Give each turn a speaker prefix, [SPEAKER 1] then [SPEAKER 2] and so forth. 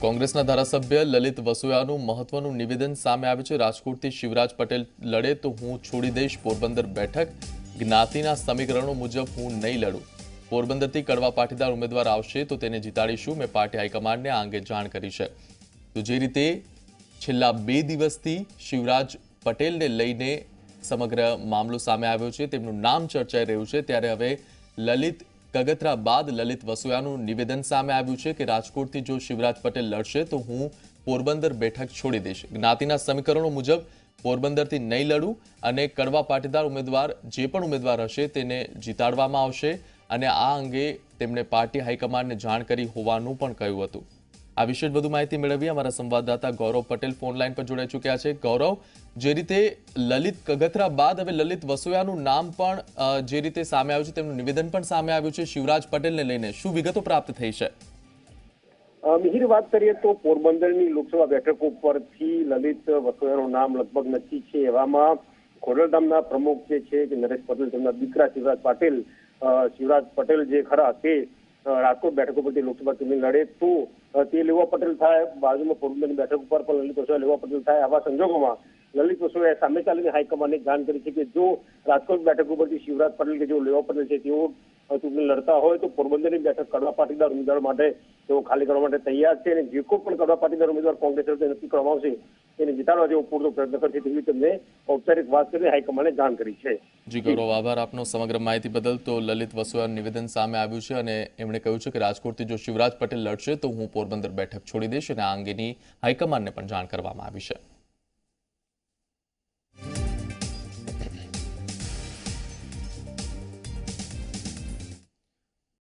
[SPEAKER 1] કોંગ્રેસના ધારાસભ્ય લલિત વસોયાનું મહત્વનું નિવેદન સામે આવ્યું છે। રાજકોટથી શિવરાજ પટેલ લડે તો હું છોડી દઈશ પોરબંદર બેઠક। જ્ઞાતિના સમીકરણો મુજબ હું નહીં લડું। પોરબંદરથી કડવા પાટીદાર ઉમેદવાર આવશે તો તેને જીતાડીશું। મેં પાર્ટી હાઈકમાન્ડને આ અંગે જાણ કરી છે। તો જે રીતે છેલ્લા 2 દિવસથી શિવરાજ પટેલને લઈને સમગ્ર મામલો સામે આવ્યો છે, તેમનું નામ ચર્ચાઈ રહ્યું છે, ત્યારે હવે લલિત કગથરા બાદ લલિત વસોયાનું નિવેદન સામે આવ્યું છે કે રાજકોટથી જો શિવરાજ પટેલ લડશે તો હું પોરબંદર બેઠક છોડી દઈશ। જ્ઞાતિના સમીકરણો મુજબ પોરબંદરથી નહીં લડું અને કડવા પાટીદાર ઉમેદવાર જે પણ ઉમેદવાર હશે તેને જીતાડવામાં આવશે અને આ અંગે તેમણે પાર્ટી હાઈકમાન્ડને જાણ કરી હોવાનું પણ કહ્યું હતું। આ વિશે વધુ માહિતી મેળવી અમારા સંવાદદાતા ગૌરવ પટેલ ફોન લાઈન પર જોડાઈ ચૂક્યા છે। ગૌરવ, જે રીતે લલિત કગથરા બાદ હવે લલિત વસોયાનું નામ પણ જે રીતે સામે આવ્યું છે, તેમનું નિવેદન પણ સામે આવ્યું છે શિવરાજ પટેલને લઈને, શું વિગતો પ્રાપ્ત થઈ છે?
[SPEAKER 2] મિહિર, વાત કરીએ તો પોરબંદરની લોકસભા બેઠક ઉપરથી લલિત વસોયાનું નામ લગભગ નક્કી છે। એવામાં ખોડલધામના પ્રમુખ જે છે કે નરેશ પટેલ, તેમના દીકરા શિવરાજ પટેલ જે ખરા તે રાજકોટ બેઠક ઉપરથી લોકસભા ચૂંટણી લડે તો તે લેવા પટેલ થાય, બાજુમાં પોરબંદરની બેઠક ઉપર પણ લલિત વસોયા લેવા પટેલ થાય। આવા સંજોગોમાં લલિત વસોયાએ સામે ચાલીને હાઈકમાન્ડને જાણ કરી છે કે જો રાજકોટ બેઠક ઉપરથી શિવરાજ પટેલ કે જેઓ લેવા પટેલ છે તેઓ ચૂંટણી લડતા હોય તો પોરબંદરની બેઠક કડવા પાટીદાર ઉમેદવાર માટે તેઓ ખાલી કરવા માટે તૈયાર છે અને જે કોઈ પણ કડવા પાટીદાર ઉમેદવાર કોંગ્રેસ નક્કી કરવામાં આવશે તેને જીતાડવા જેવો પૂરતો પ્રયત્ન કરશે તેવી તેમને ઔપચારિક વાત કરીને હાઈકમાન્ડે જાણ કરી છે।
[SPEAKER 1] જી ગૌરવ, આભાર આપનો સમગ્ર માહિતી બદલ। તો લલિત વસોયાનું નિવેદન સામે આવ્યું છે અને એમણે કહ્યું છે કે રાજકોટથી જો શિવરાજ પટેલ લડશે તો હું પોરબંદર બેઠક છોડી દઈશ અને આ અંગેની હાઈકમાન્ડને પણ જાણ કરવામાં આવી છે।